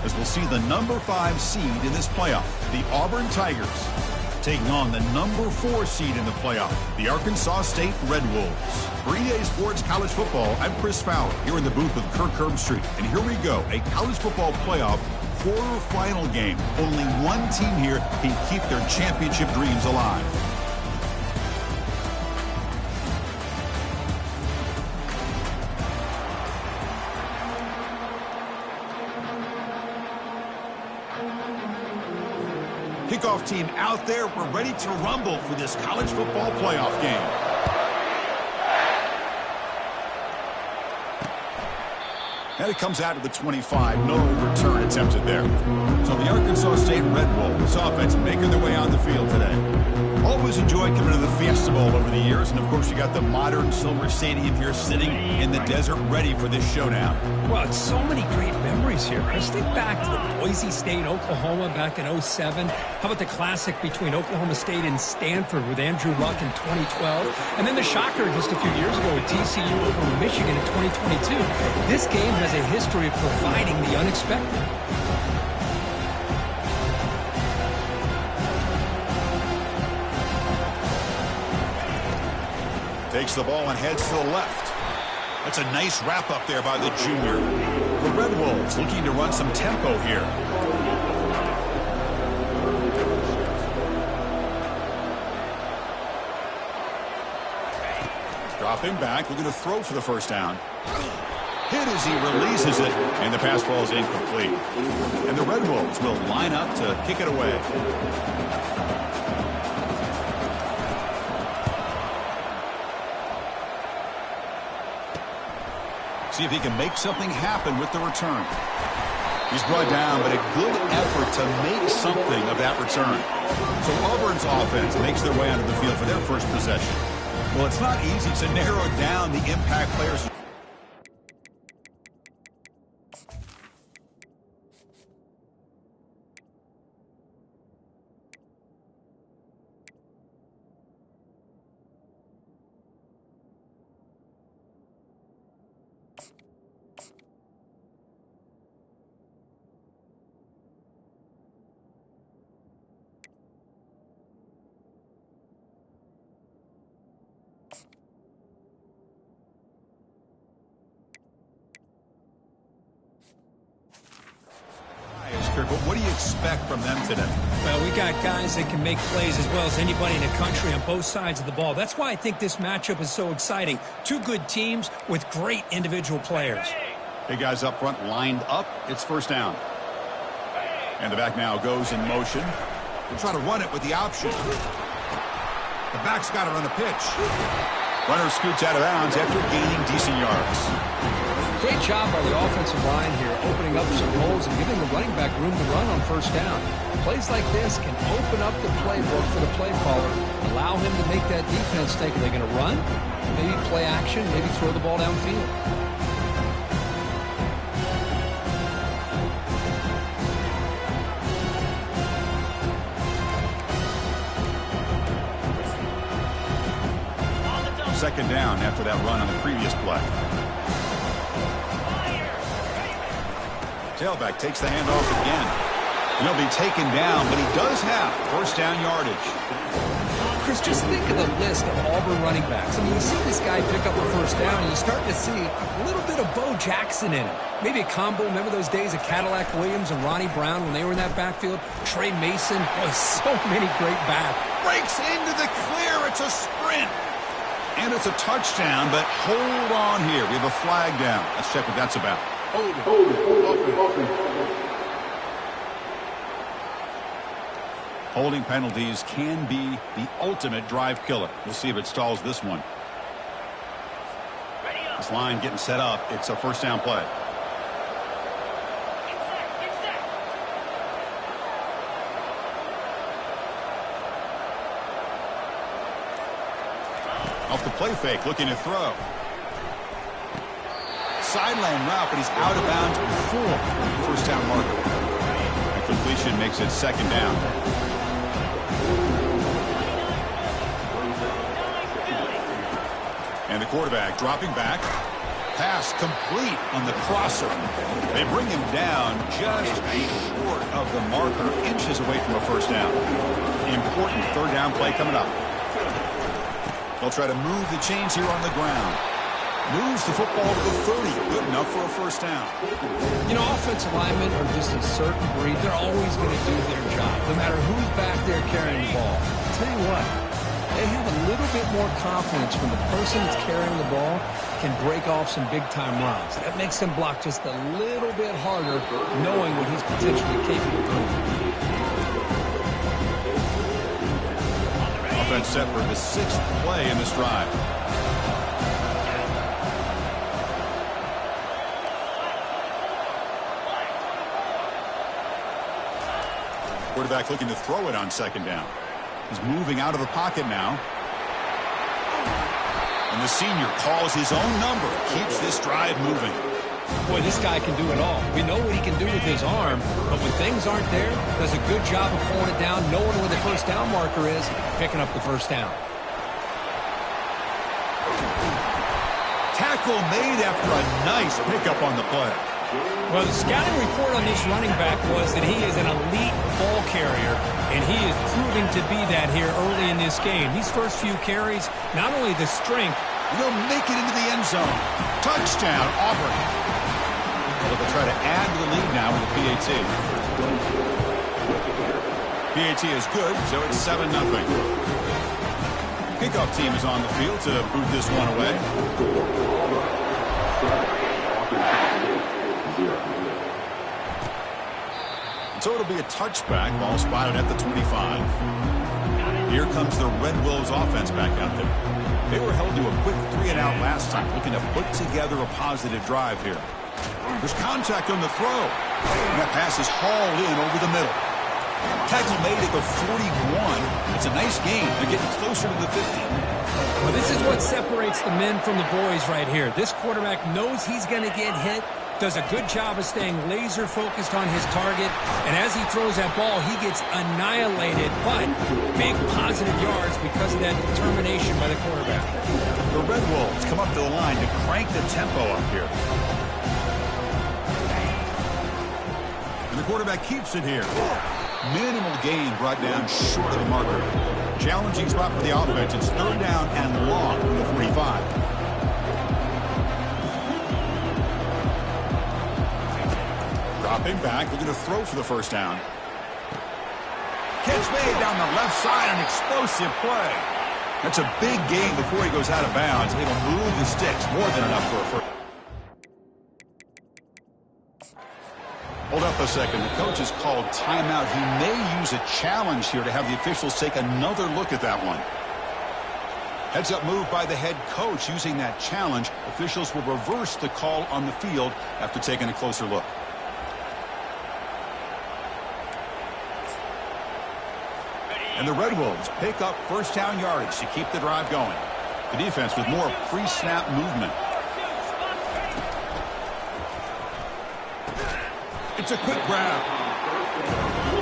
as we'll see the number 5 seed in this playoff, the Auburn Tigers, taking on the number 4 seed in the playoff, the Arkansas State Red Wolves. For EA Sports College Football, I'm Chris Fowler here in the booth with Kirk Herbstreit. And here we go, a college football playoff quarterfinal game. Only one team here can keep their championship dreams alive. Kickoff team out there. We're ready to rumble for this college football playoff game. And it comes out to the 25. No return attempted there. So the Arkansas State Red Wolves offense making their way on the field today. Always enjoyed coming to the Fiesta Bowl over the years. And, of course, you got the modern Silver Stadium here sitting in the desert ready for this showdown. Well, it's so many great memories here. Let's think back to the Boise State, Oklahoma back in 07. How about the classic between Oklahoma State and Stanford with Andrew Luck in 2012? And then the shocker just a few years ago with TCU over Michigan in 2022. This game has a history of providing the unexpected. Takes the ball and heads to the left. That's a nice wrap up there by the junior. The Red Wolves looking to run some tempo here. Dropping back, looking to throw for the first down. Hit as he releases it, and the pass ball is incomplete. And the Red Wolves will line up to kick it away. See if he can make something happen with the return. He's brought down, but a good effort to make something of that return. So Auburn's offense makes their way onto the field for their first possession. Well, it's not easy to narrow down the impact players. But what do you expect from them today? Well, we got guys that can make plays as well as anybody in the country on both sides of the ball. That's why I think this matchup is so exciting. Two good teams with great individual players. Big guys up front lined up. It's first down. And the back now goes in motion. They'll try to run it with the option. The back's got it on the pitch. Runner scoots out of bounds after gaining decent yards. Great job by the offensive line here, opening up some holes and giving the running back room to run on first down. Plays like this can open up the playbook for the play caller, allow him to make that defense think, are they going to run? Maybe play action, maybe throw the ball downfield. Second down after that run on the previous play. Tailback takes the handoff again. He'll be taken down, but he does have first down yardage. Chris, just think of the list of Auburn running backs. I mean, you see this guy pick up a first down, and you start to see a little bit of Bo Jackson in it. Maybe a combo. Remember those days of Cadillac Williams and Ronnie Brown when they were in that backfield? Trey Mason. Oh, so many great backs. Breaks into the clear. It's a sprint. And it's a touchdown, but hold on here. We have a flag down. Let's check what that's about. Hold it. Holding penalties can be the ultimate drive killer. We'll see if it stalls this one. This line getting set up. It's a first down play. Off the play fake, looking to throw. Sideline route, but he's out of bounds before the first down marker. And completion makes it second down. And the quarterback dropping back. pass complete on the crosser. They bring him down just short of the marker, inches away from a first down. Important third down play coming up. They'll try to move the chains here on the ground. Moves the football to the 30. Good enough for a first down. You know, offensive linemen are just a certain breed. They're always going to do their job, no matter who's back there carrying the ball. I'll tell you what, they have a little bit more confidence when the person that's carrying the ball can break off some big-time runs. That makes them block just a little bit harder, knowing what he's potentially capable of doing. Offense set for the 6th play in this drive. Quarterback looking to throw it on second down. He's moving out of the pocket now. And the senior calls his own number. Keeps this drive moving. Boy, this guy can do it all. We know what he can do with his arm, but when things aren't there, does a good job of pulling it down, knowing where the first down marker is, picking up the first down. Tackle made after a nice pickup on the play. Well, the scouting report on this running back was that he is an elite ball carrier, and he is proving to be that here early in this game. These first few carries, not only the strength, he'll make it into the end zone. Touchdown, Auburn. Well, they'll try to add to the lead now with the PAT. PAT is good, so it's 7-0. Kickoff team is on the field to boot this one away. So it'll be a touchback. Ball spotted at the 25. Here comes the Red Wolves offense back out there. They were held to a quick 3-and-out last time, looking to put together a positive drive here. There's contact on the throw. And that pass is hauled in over the middle. Tackle made at the 41. It's a nice gain. They're getting closer to the 50. Well, this is what separates the men from the boys right here. This quarterback knows he's going to get hit, does a good job of staying laser focused on his target, and as he throws that ball, he gets annihilated, but big positive yards because of that determination by the quarterback. The Red Wolves come up to the line to crank the tempo up here. And the quarterback keeps it here. Minimal gain brought down short of the marker. Challenging spot for the offense. It's third down and long from the 45. Dropping back, looking to throw for the first down. Catch made down the left side, an explosive play. That's a big gain before he goes out of bounds. It'll move the sticks, more than enough for a first. Hold up a second. The coach has called timeout. He may use a challenge here to have the officials take another look at that one. Heads up move by the head coach using that challenge. Officials will reverse the call on the field after taking a closer look. And the Red Wolves pick up first down yardage to keep the drive going. The defense with more pre-snap movement. It's a quick grab.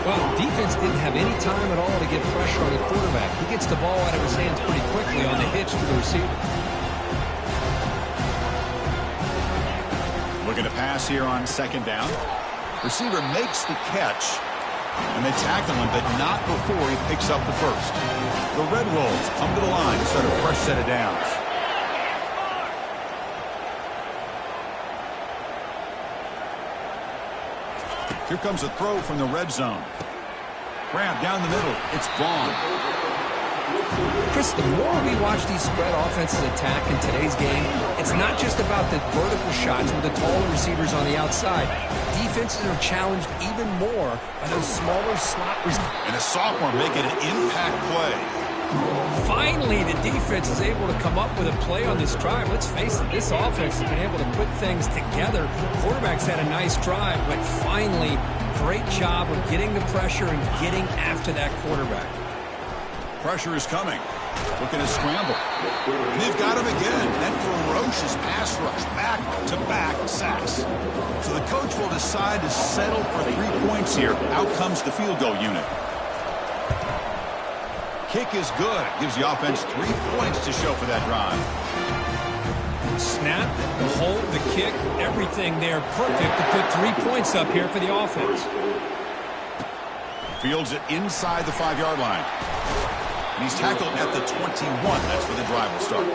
Well, defense didn't have any time at all to get pressure on the quarterback. He gets the ball out of his hands pretty quickly on the hitch to the receiver. Looking to pass here on second down. Receiver makes the catch. And they tackle him, but not before he picks up the first. The Red Wolves come to the line to start a fresh set of downs. Here comes a throw from the red zone. Grab down the middle. It's Vaughn. Chris, the more we watch these spread offenses attack in today's game, it's not just about the vertical shots with the taller receivers on the outside. Defenses are challenged even more by those smaller slot receivers. And a sophomore making an impact play. Finally, the defense is able to come up with a play on this drive. Let's face it, this offense has been able to put things together. Quarterback's had a nice drive, but finally, great job of getting the pressure and getting after that quarterback. Pressure is coming. Looking to scramble. And they've got him again. That ferocious pass rush. Back-to-back sacks. So the coach will decide to settle for 3 points here. Out comes the field goal unit. Kick is good. Gives the offense 3 points to show for that drive. Snap, the hold, the kick, everything there perfect to put 3 points up here for the offense. Fields it inside the 5-yard line. And he's tackled at the 21. That's where the drive will start.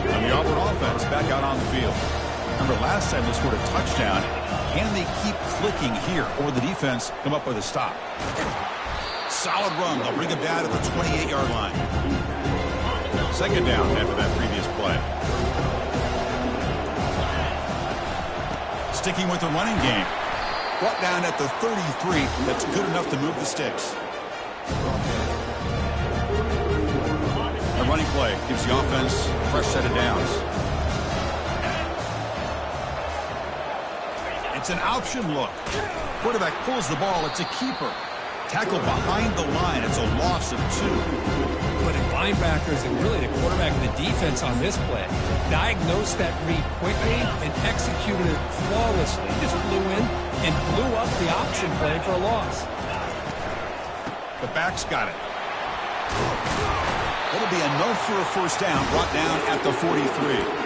And the Auburn offense back out on the field. Remember, last time they scored a touchdown. Can they keep clicking here, or the defense come up with a stop? Solid run. They'll bring him down to the 28-yard line. Second down after that previous play. Sticking with the running game. Brought down at the 33. That's good enough to move the sticks. A running play gives the offense a fresh set of downs. It's an option look. Quarterback pulls the ball. It's a keeper. Tackled behind the line. It's a loss of 2. But the linebackers and really the quarterback and the defense on this play diagnosed that read quickly and executed it flawlessly. Just flew in and blew up the option play for a loss. The back's got it. It'll be enough for a first down, brought down at the 43.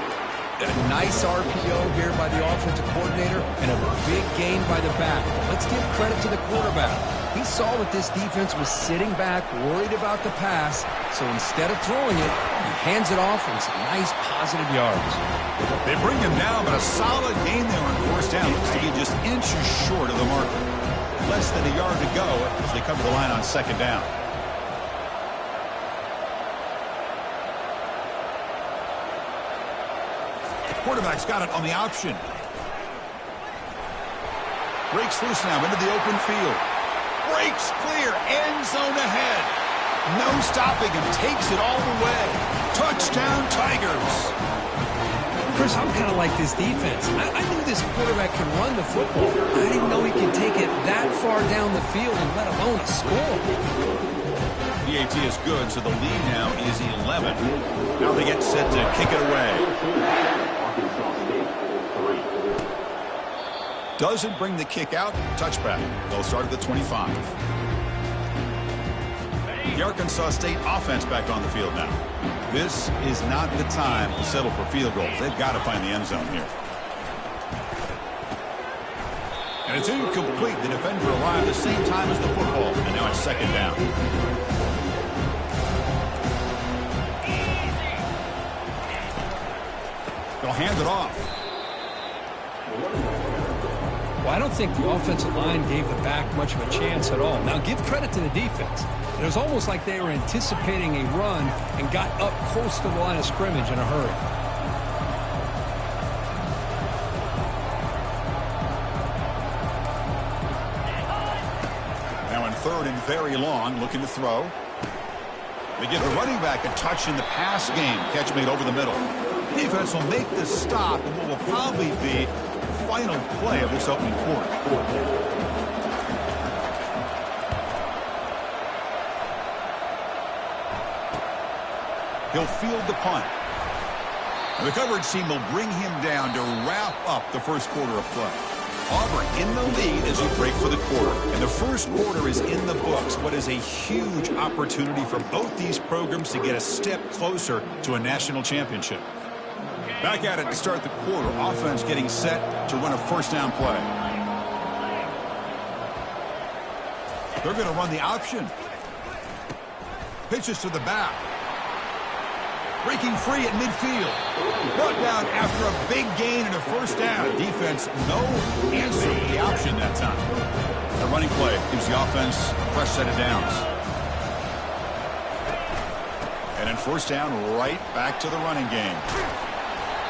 A nice RPO here by the offensive coordinator and a big gain by the back. Let's give credit to the quarterback. He saw that this defense was sitting back, worried about the pass, so instead of throwing it, he hands it off and some nice positive yards. They bring him down, but a solid gain there on first down. Looks to be just inches short of the marker. Less than a yard to go as they cover the line on second down. Quarterback's got it on the option. Breaks loose now into the open field. Breaks clear. End zone ahead. No stopping him. Takes it all the way. Touchdown, Tigers. Chris, I'm kind of like this defense. I knew this quarterback can run the football. I didn't know he could take it that far down the field and let alone a score. PAT is good, so the lead now is 11. Now they get set to kick it away. Doesn't bring the kick out. Touchback. They'll start at the 25. The Arkansas State offense back on the field now. This is not the time to settle for field goals. They've got to find the end zone here. And it's incomplete. The defender arrived at the same time as the football. And now it's second down. They'll hand it off. Well, I don't think the offensive line gave the back much of a chance at all. Now, give credit to the defense. It was almost like they were anticipating a run and got up close to the line of scrimmage in a hurry. Now in third and very long, looking to throw. They give the running back a touch in the pass game. Catch made over the middle. Defense will make the stop and what will probably be the final play of this opening quarter. He'll field the punt. The coverage team will bring him down to wrap up the first quarter of play. Auburn in the lead as we break for the quarter. And the first quarter is in the books. What is a huge opportunity for both these programs to get a step closer to a national championship. Back at it to start the quarter. Offense getting set to run a first down play. They're going to run the option. Pitches to the back. Breaking free at midfield. Brought down after a big gain and a first down. Defense, no answer to the option that time. The running play gives the offense a fresh set of downs. And then first down, right back to the running game.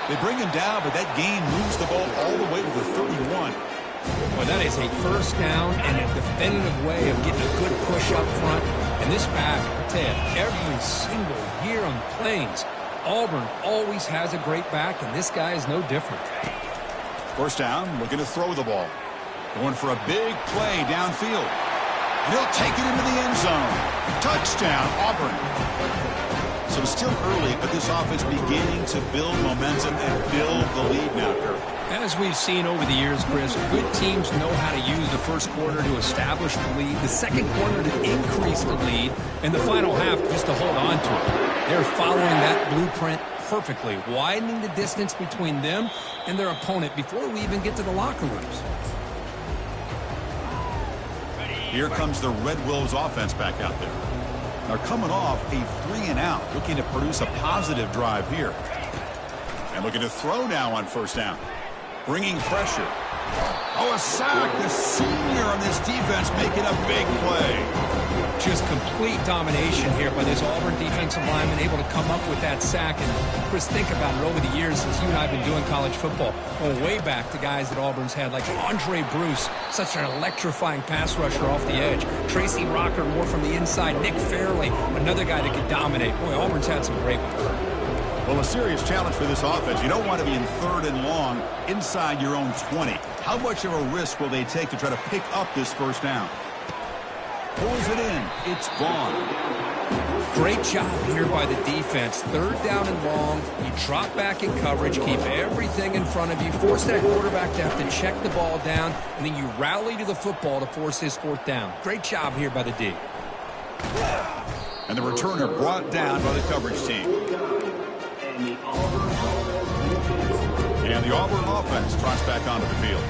They bring him down, but that gain moves the ball all the way to the 31. Well, that is a first down and a definitive way of getting a good push up front. And this back, I tell you, every single year on the Plains, Auburn always has a great back, and this guy is no different. First down, looking to throw the ball. Going for a big play downfield. And he'll take it into the end zone. Touchdown, Auburn. So it's still early, but this offense beginning to build momentum and build the lead now, Kirk. As we've seen over the years, Chris, good teams know how to use the first quarter to establish the lead, the second quarter to increase the lead, and the final half just to hold on to it. They're following that blueprint perfectly, widening the distance between them and their opponent before we even get to the locker rooms. Here comes the Red Wolves offense back out there. They're coming off a 3-and-out, looking to produce a positive drive here. And looking to throw now on first down. Bringing pressure. Oh, a sack. The senior on this defense making a big play. Just complete domination here by this Auburn defensive lineman, able to come up with that sack. And Chris, think about it over the years since you and I have been doing college football, going way back to guys that Auburn's had, like Andre Bruce, such an electrifying pass rusher off the edge. Tracy Rocker, more from the inside. Nick Fairley, another guy that could dominate. Boy, Auburn's had some great ones. Well, a serious challenge for this offense. You don't want to be in 3rd and long inside your own 20. How much of a risk will they take to try to pick up this first down? Pulls it in. It's gone. Great job here by the defense. 3rd down and long. You drop back in coverage, keep everything in front of you, force that quarterback to have to check the ball down, and then you rally to the football to force his 4th down. Great job here by the D. And the returner brought down by the coverage team. And the Auburn offense trots back onto the field.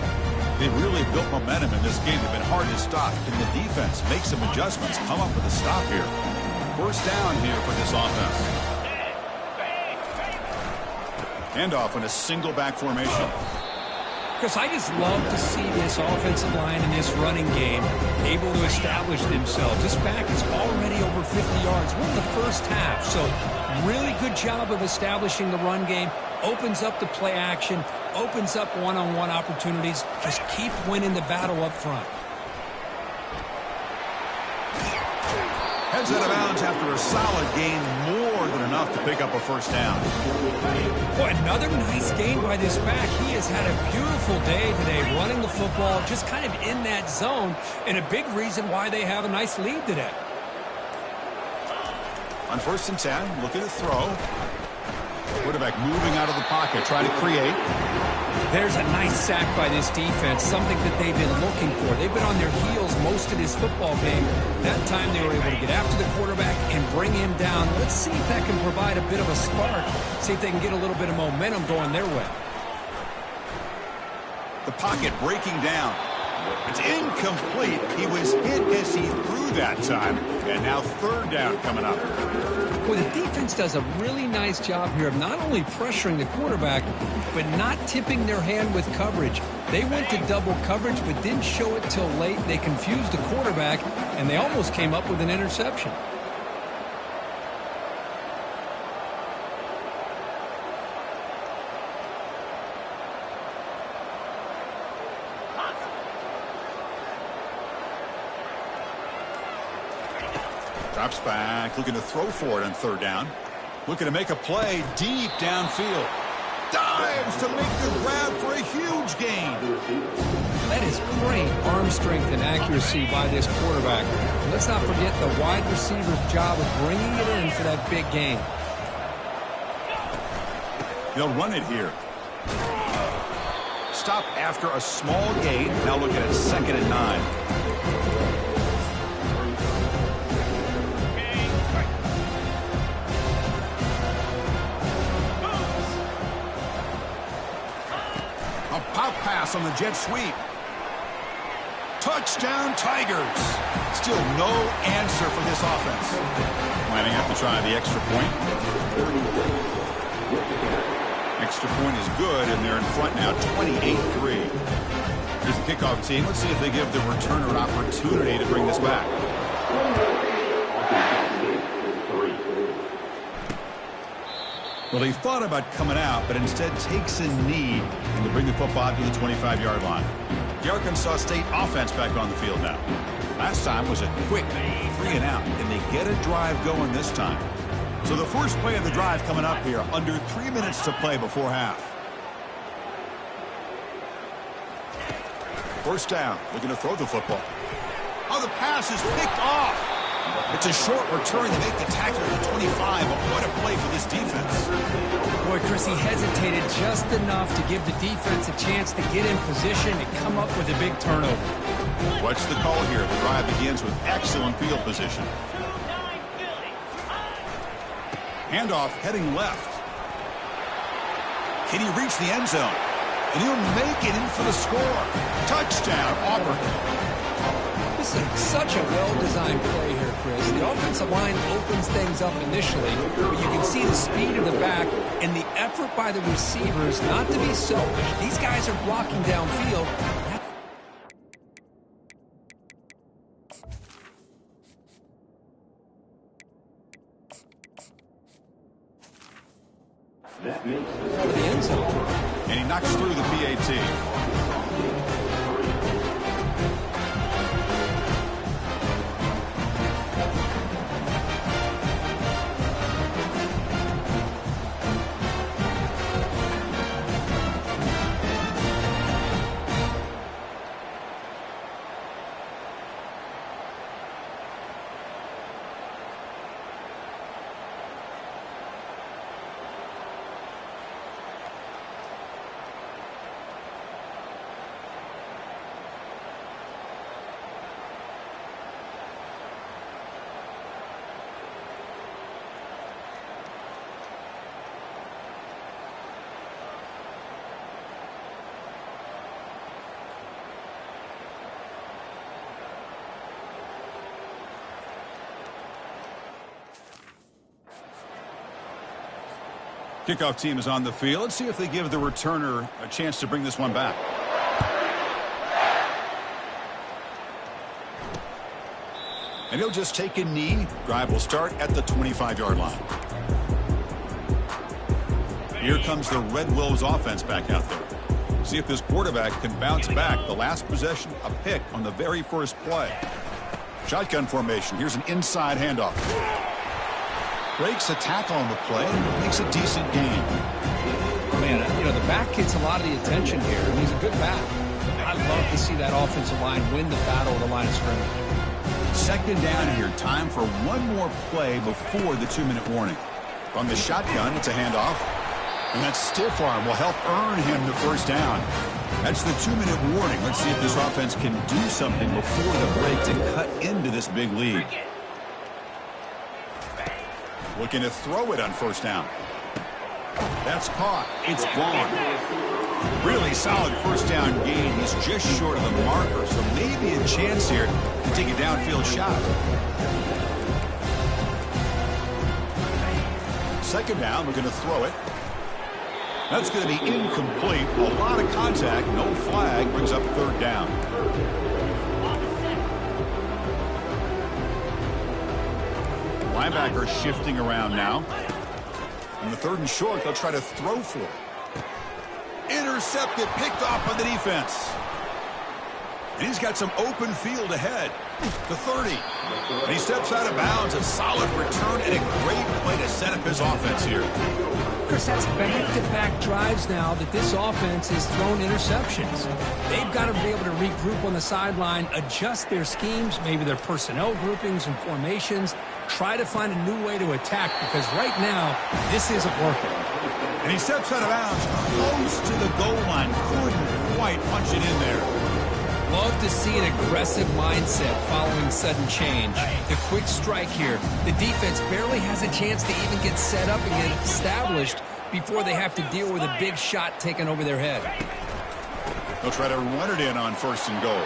They've really built momentum in this game. They've been hard to stop. Can the defense make some adjustments, come up with a stop here? First down here for this offense. Handoff in a single back formation. Chris, I just love to see this offensive line in this running game able to establish themselves. This back is already over 50 yards. We're in the first half, so really good job of establishing the run game. Opens up the play action, opens up one-on-one opportunities. Just keep winning the battle up front. Heads out of bounds after a solid gain, more than enough to pick up a first down. Boy, another nice game by this back. He has had a beautiful day today running the football, just kind of in that zone, and a big reason why they have a nice lead today. On 1st and 10, looking to throw. Quarterback moving out of the pocket, trying to create. There's a nice sack by this defense, something that they've been looking for. They've been on their heels most of this football game. That time they were able to get after the quarterback and bring him down. Let's see if that can provide a bit of a spark, see if they can get a little bit of momentum going their way. The pocket breaking down. It's incomplete. He was hit as he threw that time. And now 3rd down coming up. Well, the defense does a really nice job here of not only pressuring the quarterback, but not tipping their hand with coverage. They went to double coverage, but didn't show it till late. They confused the quarterback, and they almost came up with an interception. Drops back, looking to throw for it on 3rd down. Looking to make a play deep downfield. Dives to make the grab for a huge gain. That is great arm strength and accuracy by this quarterback. Let's not forget the wide receiver's job of bringing it in for that big gain. They'll run it here. Stop after a small gain. Now looking at 2nd and 9. Pop pass on the jet sweep. Touchdown, Tigers. Still no answer for this offense. Lining up to try the extra point. Extra point is good, and they're in front now, 28-3. Here's the kickoff team. Let's see if they give the returner an opportunity to bring this back. Well, he thought about coming out, but instead takes a knee to bring the football to the 25-yard line. The Arkansas State offense back on the field now. Last time was a quick 3-and-out, and they get a drive going this time. So the first play of the drive coming up here, under 3 minutes to play before half. First down, looking to throw the football. Oh, the pass is picked off. It's a short return to make the tackle at the 25, but what a play for this defense. Boy, Chris, he hesitated just enough to give the defense a chance to get in position and come up with a big turnover. What's the call here? The drive begins with excellent field position. Handoff heading left. Can he reach the end zone? And he'll make it in for the score. Touchdown, Auburn. This is such a well-designed play here, Chris. The offensive line opens things up initially, but you can see the speed of the back and the effort by the receivers not to be selfish. These guys are blocking downfield. That makes For the end zone. And he knocks through the PAT. Kickoff team is on the field. Let's see if they give the returner a chance to bring this one back. And he'll just take a knee. Drive will start at the 25-yard line. Here comes the Red Wolves offense back out there. See if this quarterback can bounce back. The last possession, a pick on the very first play. Shotgun formation. Here's an inside handoff. Breaks a tackle on the play, makes a decent gain. Man, you know, the back gets a lot of the attention here, and he's a good back. I love to see that offensive line win the battle of the line of scrimmage. Second down here. Time for one more play before the 2-minute warning. From the shotgun, it's a handoff. And that stiff arm will help earn him the first down. That's the 2-minute warning. Let's see if this offense can do something before the break to cut into this big lead. Looking to throw it on first down. That's caught. It's gone. Really solid first down gain. He's just short of the marker, so maybe a chance here to take a downfield shot. Second down, we're going to throw it. That's going to be incomplete. A lot of contact, no flag, brings up third down. Linebacker shifting around now. On the third and short, they'll try to throw for it. Intercepted, picked off by the defense. And he's got some open field ahead. The 30. And he steps out of bounds. A solid return and a great play to set up his offense here. Chris, that's back-to-back drives now that this offense has thrown interceptions. They've got to be able to regroup on the sideline, adjust their schemes, maybe their personnel groupings and formations, try to find a new way to attack, because right now, this isn't working. And he steps out of bounds close to the goal line. Couldn't quite punch it in there. Love to see an aggressive mindset following sudden change. The quick strike here. The defense barely has a chance to even get set up and get established before they have to deal with a big shot taken over their head. They'll try to run it in on first and goal.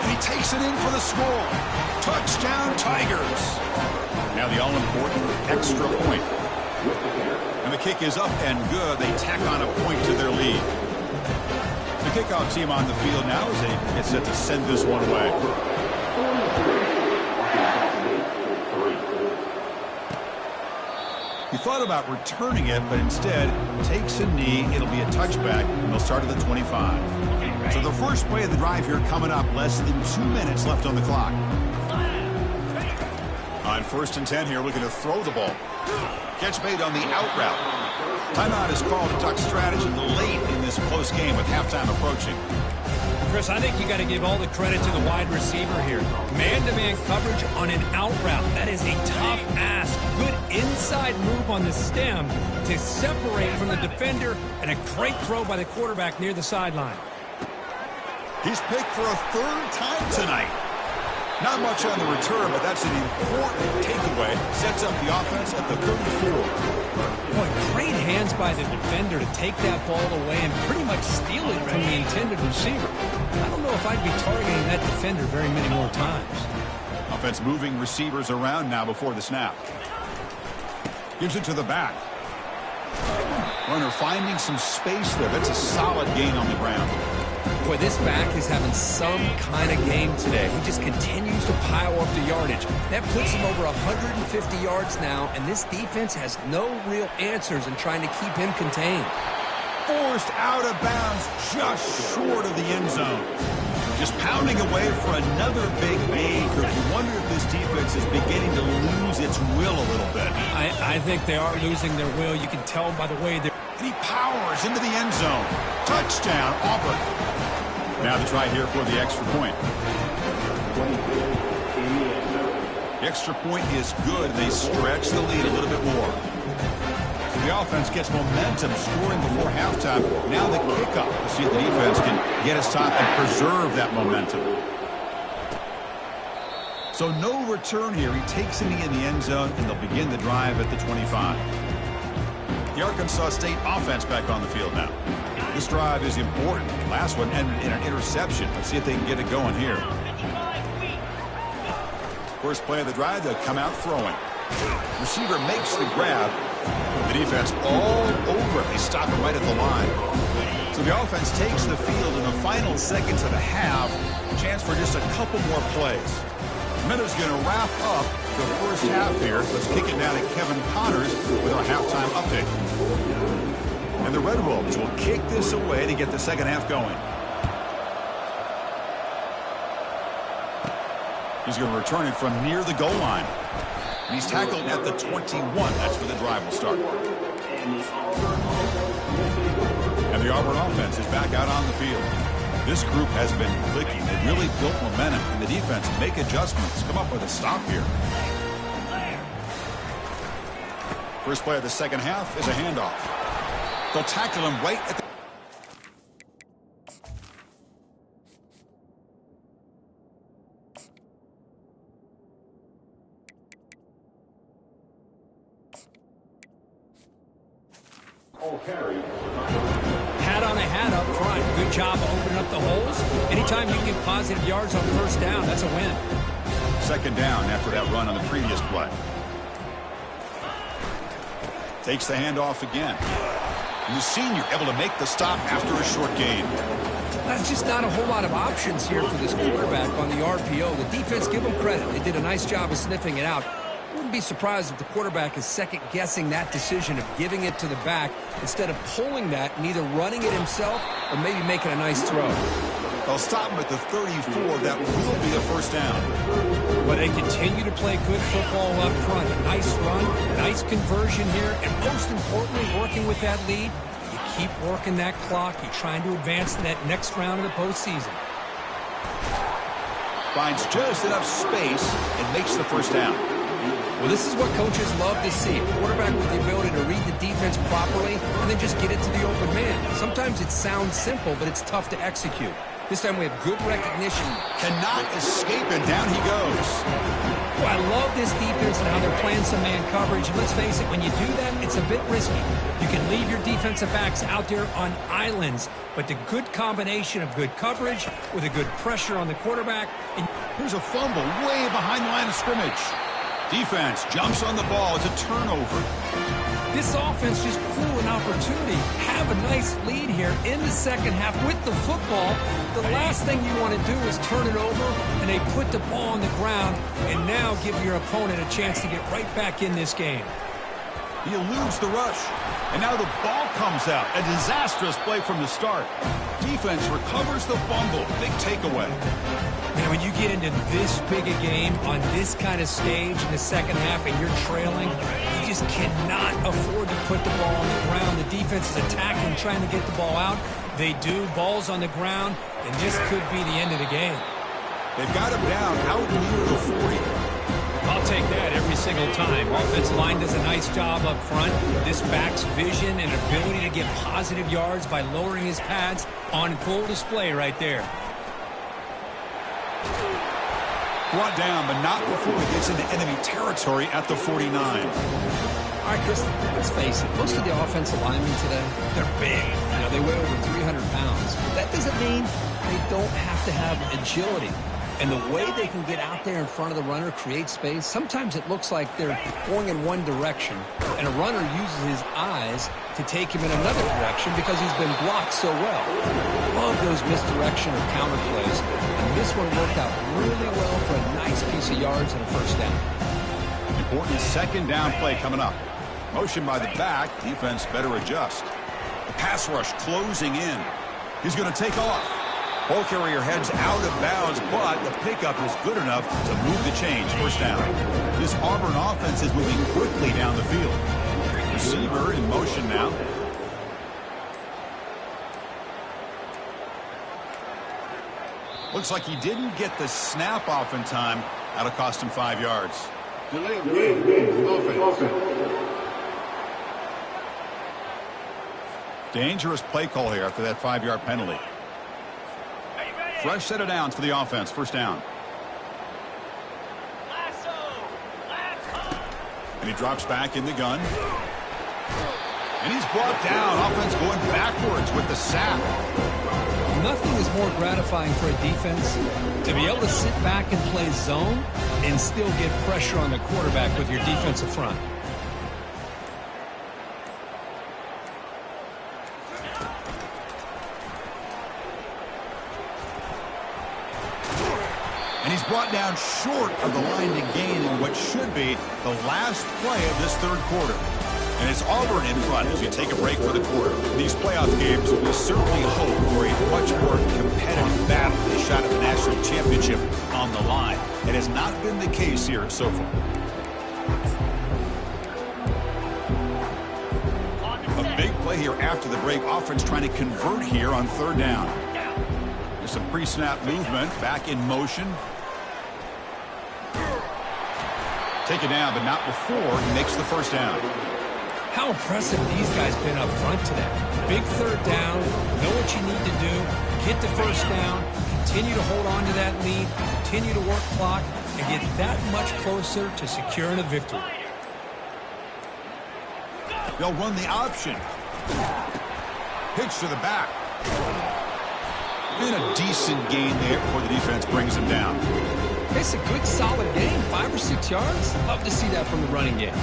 And he takes it in for the score. Touchdown, Tigers. Now the all-important extra point. And the kick is up and good. They tack on a point to their lead. The kickoff team on the field now as they get set to send this one away. He thought about returning it, but instead takes a knee. It'll be a touchback, and they'll start at the 25. So the first play of the drive here coming up. Less than 2 minutes left on the clock. On first and 10 here, looking to throw the ball. Catch made on the out route. Timeout is called to duck strategy late in this close game with halftime approaching. Chris, I think you got to give all the credit to the wide receiver here. Man-to-man coverage on an out route. That is a tough ask. Good inside move on the stem to separate from the defender, and a great throw by the quarterback near the sideline. He's picked for a third time tonight. Not much on the return, but that's an important takeaway. Sets up the offense at the 34. Boy, great hands by the defender to take that ball away and pretty much steal it from the intended receiver. I don't know if I'd be targeting that defender very many more times. Offense moving receivers around now before the snap. Gives it to the back. Runner finding some space there. That's a solid gain on the ground. Boy, this back is having some kind of game today. He just continues to pile up the yardage. That puts him over 150 yards now, and this defense has no real answers in trying to keep him contained. Forced out of bounds just short of the end zone. Just pounding away for another big gain. You wonder if this defense is beginning to lose its will a little bit. I think they are losing their will. You can tell by the way they're... And he powers into the end zone. Touchdown, Auburn. Now the try here for the extra point. The extra point is good. They stretch the lead a little bit more. So the offense gets momentum, scoring before halftime. Now the kickoff. Let's see if the defense can get a stop and preserve that momentum. So no return here. He takes it in the end zone, and they'll begin the drive at the 25. The Arkansas State offense back on the field now. This drive is important. Last one ended in an interception. Let's see if they can get it going here. First play of the drive, they'll come out throwing. Receiver makes the grab. The defense all over it. They stop him right at the line. So the offense takes the field in the final seconds of the half. Chance for just a couple more plays. Minutes going to wrap up the first half here. Let's kick it down to Kevin Connors with our halftime update. And the Red Wolves will kick this away to get the second half going. He's going to return it from near the goal line. And he's tackled at the 21. That's where the drive will start. And the Auburn offense is back out on the field. This group has been clicking. They really built momentum, and the defense make adjustments. Come up with a stop here. First play of the second half is a handoff. They'll tackle him right at the... Hat on a hat up front. Good job opening up the holes. Anytime you get positive yards on first down, that's a win. Second down after that run on the previous play. Takes the handoff again. And the senior able to make the stop after a short gain. That's just not a whole lot of options here for this quarterback on the RPO. The defense, give them credit. They did a nice job of sniffing it out. Wouldn't be surprised if the quarterback is second-guessing that decision of giving it to the back instead of pulling that and either running it himself or maybe making a nice throw. They'll stop him at the 34. That will be a first down. Well, they continue to play good football up front. A nice run, nice conversion here, and most importantly, working with that lead, you keep working that clock. You're trying to advance to that next round of the postseason. Finds just enough space and makes the first down. Well, this is what coaches love to see. A quarterback with the ability to read the defense properly and then just get it to the open man. Sometimes it sounds simple, but it's tough to execute. This time we have good recognition. Cannot escape, and down he goes. Well, I love this defense and how they're playing some man coverage. And let's face it, when you do that, it's a bit risky. You can leave your defensive backs out there on islands, but the good combination of good coverage with a good pressure on the quarterback. And here's a fumble way behind the line of scrimmage. Defense jumps on the ball. It's a turnover. This offense just blew an opportunity. Have a nice lead here in the second half with the football. The last thing you want to do is turn it over, and they put the ball on the ground and now give your opponent a chance to get right back in this game. He eludes the rush, and now the ball comes out. A disastrous play from the start. Defense recovers the fumble. Big takeaway. Man, when you get into this big a game on this kind of stage in the second half and you're trailing, you just cannot afford to put the ball on the ground. The defense is attacking, trying to get the ball out. They do. Ball's on the ground, and this could be the end of the game. They've got him down out near the 40. I'll take that every single time. Offensive line does a nice job up front. This back's vision and ability to get positive yards by lowering his pads on full display right there. Brought down, but not before he gets into enemy territory at the 49. All right, Chris, let's face it. Most of the offensive linemen today, they're big. They weigh over 300 pounds. But that doesn't mean they don't have to have agility. And the way they can get out there in front of the runner, create space, sometimes it looks like they're going in one direction, and a runner uses his eyes to take him in another direction because he's been blocked so well. Love those misdirection or counter plays. And this one worked out really well for a nice piece of yards and a first down. Important second down play coming up. Motion by the back. Defense better adjust. The pass rush closing in. He's going to take off. Ball carrier heads out of bounds, but the pickup is good enough to move the change. First down. This Auburn offense is moving quickly down the field. Receiver in motion now. Looks like he didn't get the snap off in time. That'll cost him 5 yards. Delay of game. Offense. Dangerous play call here after that 5-yard penalty. Fresh set of downs for the offense. First down. And he drops back in the gun. And he's brought down. Offense going backwards with the sack. Nothing is more gratifying for a defense to be able to sit back and play zone and still get pressure on the quarterback with your defensive front. And he's brought down short of the line to gain in what should be the last play of this third quarter. And it's Auburn in front as we take a break for the quarter. In these playoff games, we certainly hope for a much more competitive battle, a shot at the national championship on the line. It has not been the case here so far. A big play here after the break. Offense trying to convert here on third down. There's some pre-snap movement, back in motion. Take it down, but not before he makes the first down. How impressive these guys been up front today. Big third down, know what you need to do, get the first down, continue to hold on to that lead, continue to work clock, and get that much closer to securing a victory. They'll run the option. Pitch to the back. Been a decent gain there before the defense brings him down. It's a good, solid game, 5 or 6 yards. Love to see that from the running game.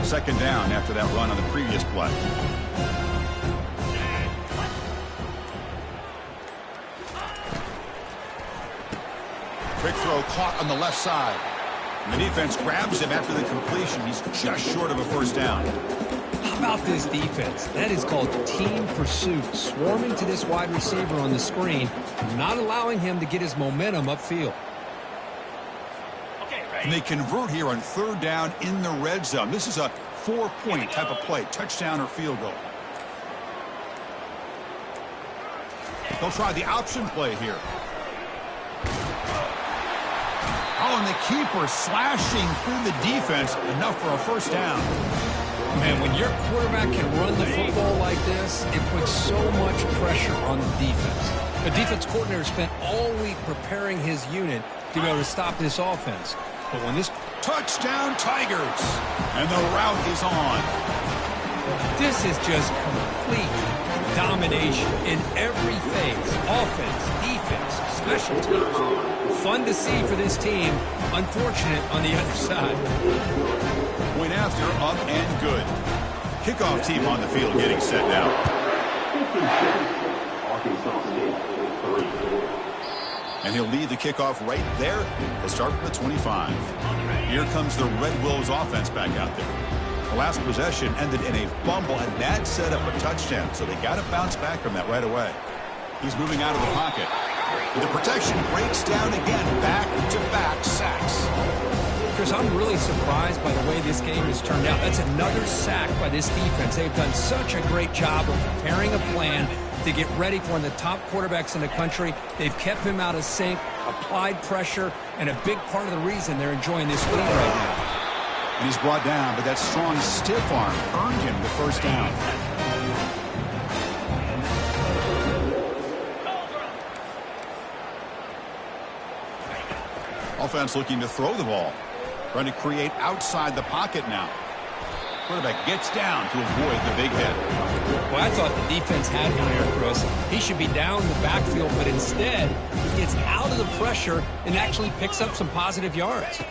Second down after that run on the previous play. Quick throw caught on the left side. And the defense grabs him after the completion. He's just short of a first down. How about this defense? That is called team pursuit. Swarming to this wide receiver on the screen, not allowing him to get his momentum upfield. And they convert here on third down in the red zone. This is a 4-point type of play, touchdown or field goal. They'll try the option play here. Oh, and the keeper slashing through the defense, enough for a first down. Man, when your quarterback can run the football like this, it puts so much pressure on the defense. The defense coordinator spent all week preparing his unit to be able to stop this offense. But when this touchdown Tigers, and the route is on. This is just complete domination in every phase. Offense, defense, special teams. Fun to see for this team. Unfortunate on the other side. Point after, up and good. Kickoff team on the field getting set now. And he'll lead the kickoff right there. He'll start from the 25. Here comes the Red Wolves offense back out there. The last possession ended in a fumble, and that set up a touchdown. So they got to bounce back from that right away. He's moving out of the pocket. The protection breaks down again. Back-to-back sacks. Chris, I'm really surprised by the way this game has turned out. That's another sack by this defense. They've done such a great job of preparing a plan to get ready for one of the top quarterbacks in the country. They've kept him out of sync. applied pressure, and a big part of the reason they're enjoying this lead right now. And he's brought down, but that strong stiff arm earned him the first down. Offense looking to throw the ball. Trying to create outside the pocket now. Quarterback gets down to avoid the big hit. Well, I thought the defense had him there, Chris. He should be down in the backfield, but instead he gets out of the pressure and actually picks up some positive yards.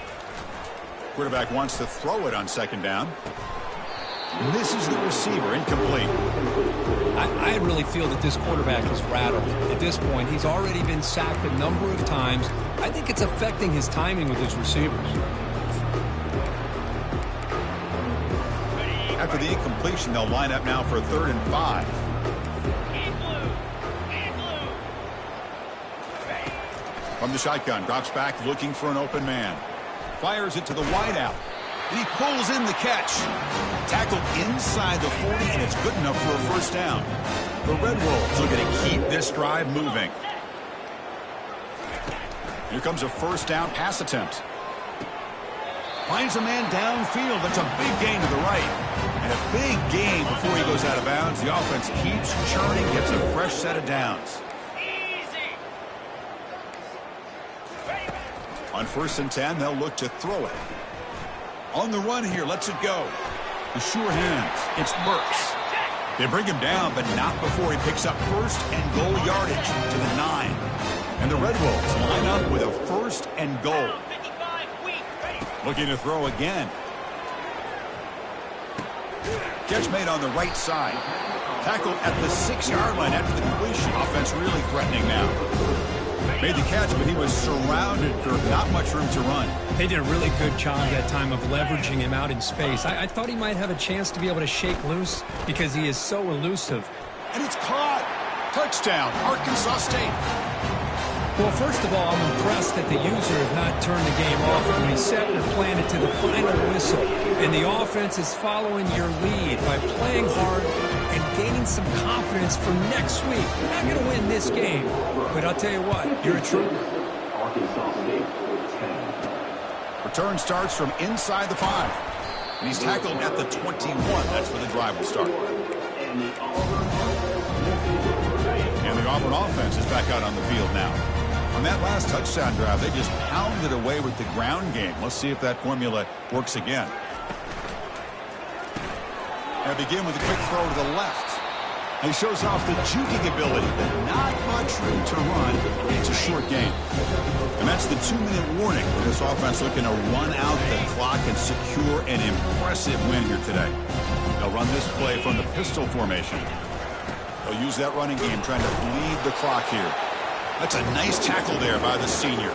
Quarterback wants to throw it on second down. Misses the receiver, incomplete. I really feel that this quarterback is rattled. At this point, he's already been sacked a number of times. I think it's affecting his timing with his receivers. After the incompletion, they'll line up now for 3rd and 5. From the shotgun, drops back looking for an open man. Fires it to the wideout. And he pulls in the catch. Tackled inside the 40, and it's good enough for a first down. The Red Wolves are going to keep this drive moving. Here comes a first down pass attempt. Finds a man downfield. That's a big gain to the right. And a big gain before he goes out of bounds. The offense keeps churning, gets a fresh set of downs. On 1st and 10, they'll look to throw it. On the run here, lets it go. The sure hands. It's Burks. They bring him down, but not before he picks up 1st and goal yardage to the 9. And the Red Wolves line up with a 1st and goal. Looking to throw again. Catch made on the right side. Tackled at the 6-yard line after the completion. Offense really threatening now. Made the catch, but he was surrounded for not much room to run. They did a really good job that time of leveraging him out in space. I thought he might have a chance to be able to shake loose because he is so elusive. And it's caught. Touchdown, Arkansas State. Well, first of all, I'm impressed that the user has not turned the game off when he set and planned it to the final whistle. And the offense is following your lead by playing hard and gaining some confidence for next week. You're not going to win this game, but I'll tell you what, you're a trooper. Return starts from inside the 5. And he's tackled at the 21. That's where the drive will start. And the Auburn offense is back out on the field now. On that last touchdown drive, they just pounded away with the ground game. Let's see if that formula works again. And begin with a quick throw to the left. And he shows off the juking ability, but not much room to run. It's a short game. And that's the 2-minute warning for this offense looking to run out the clock and secure an impressive win here today. They'll run this play from the pistol formation. They'll use that running game trying to bleed the clock here. That's a nice tackle there by the senior.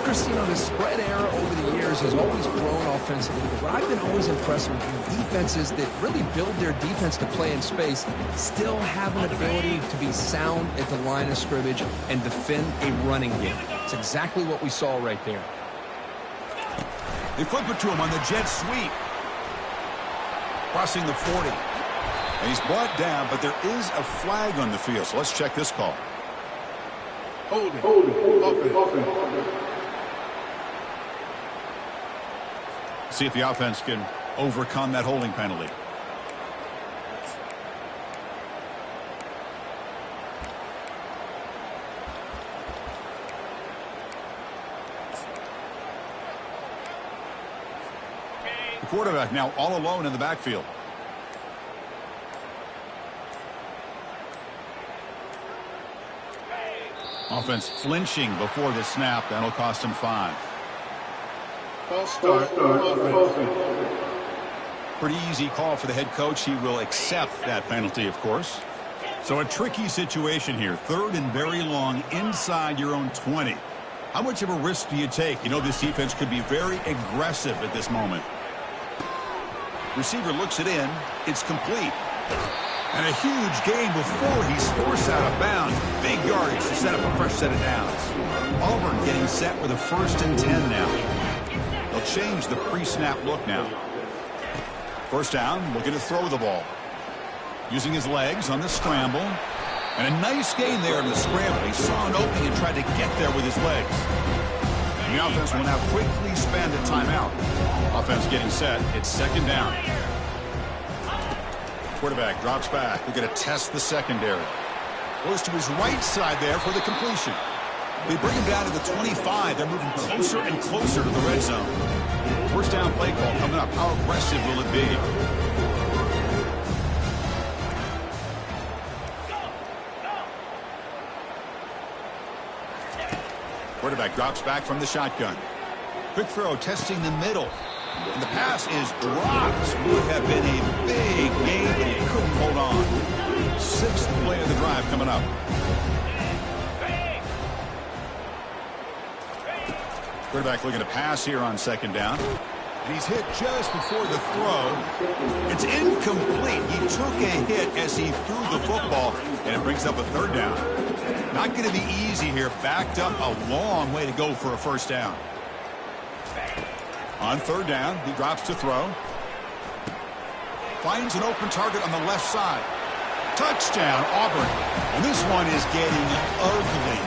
Chris, you know, the spread era over the years has always grown offensively. But I've been always impressed with defenses that really build their defense to play in space, still have an ability to be sound at the line of scrimmage and defend a running game. It's exactly what we saw right there. They flip it to him on the jet sweep. Crossing the 40. And he's brought down, but there is a flag on the field. So let's check this call. Holding. See if the offense can overcome that holding penalty. The quarterback now all alone in the backfield. Offense flinching before the snap. That'll cost him 5. False start. Pretty easy call for the head coach. He will accept that penalty, of course. So a tricky situation here. 3rd and very long inside your own 20. How much of a risk do you take? You know this defense could be very aggressive at this moment. Receiver looks it in. It's complete. And a huge gain before he's forced out of bounds. Big yardage to set up a fresh set of downs. Auburn getting set with a 1st and 10 now. They'll change the pre-snap look now. First down, looking to throw the ball. Using his legs on the scramble. And a nice gain there in the scramble. He saw an opening and tried to get there with his legs. And the offense will now quickly spend a timeout. Offense getting set. It's second down. Quarterback drops back. We're going to test the secondary. Goes to his right side there for the completion. They bring him down to the 25. They're moving closer and closer to the red zone. First down play call coming up. How aggressive will it be? Quarterback drops back from the shotgun. Quick throw testing the middle. And the pass is dropped. Would have been a big gain, but he couldn't hold on. Sixth play of the drive coming up. Quarterback looking to pass here on second down. And he's hit just before the throw. It's incomplete. He took a hit as he threw the football, and it brings up a third down. Not going to be easy here. Backed up a long way to go for a first down. On third down, he drops to throw. Finds an open target on the left side. Touchdown, Auburn. And this one is getting ugly.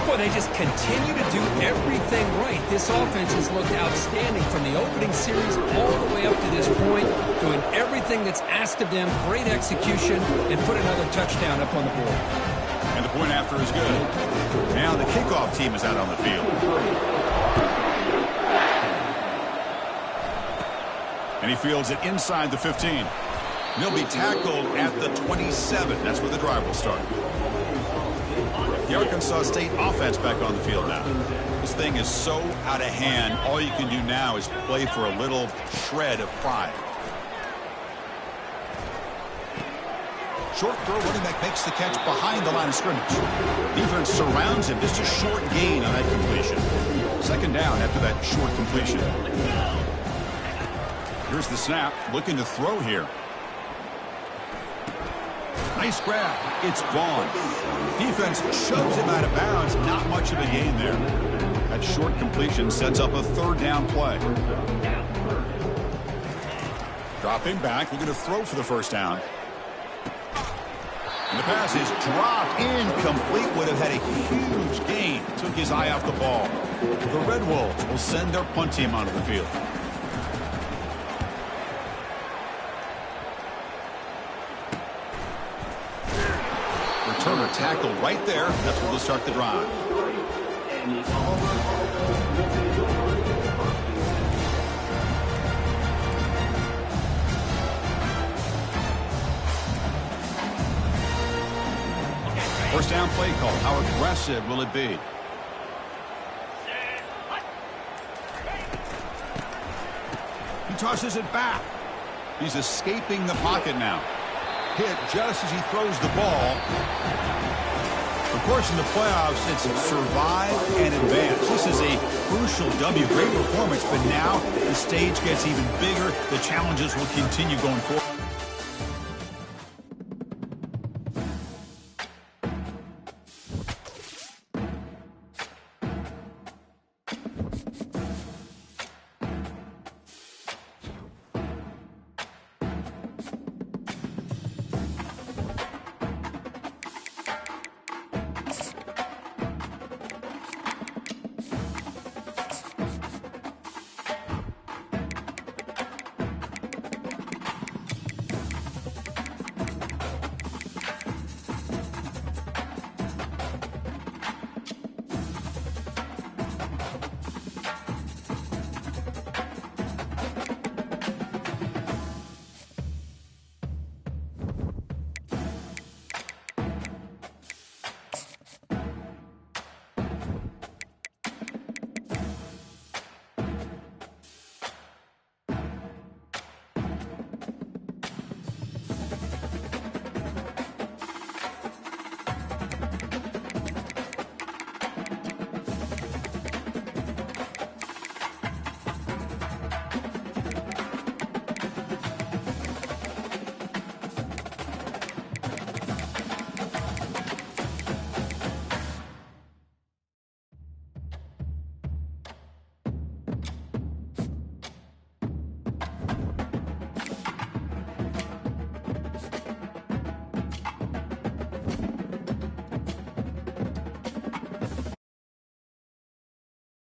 Boy, they just continue to do everything right. This offense has looked outstanding from the opening series all the way up to this point, doing everything that's asked of them, great execution, and put another touchdown up on the board. And the point after is good. Now the kickoff team is out on the field. And he fields it inside the 15. He'll be tackled at the 27. That's where the drive will start. The Arkansas State offense back on the field now. This thing is so out of hand. All you can do now is play for a little shred of pride. Short throw, running back makes the catch behind the line of scrimmage. Defense surrounds him. Just a short gain on that completion. Second down after that short completion. Here's the snap. Looking to throw here. Nice grab. It's gone. Defense shoves him out of bounds. Not much of a gain there. That short completion sets up a third down play. Dropping back. We're going to throw for the first down. And the pass is dropped. Incomplete. Would have had a huge gain. Took his eye off the ball. The Red Wolves will send their punt team onto the field. Returner tackle right there. That's where we'll start the drive. First down play call. How aggressive will it be? He tosses it back. He's escaping the pocket now. Hit just as he throws the ball. Of course, in the playoffs, it's survive and advance. This is a crucial W. Great performance, but now the stage gets even bigger. The challenges will continue going forward.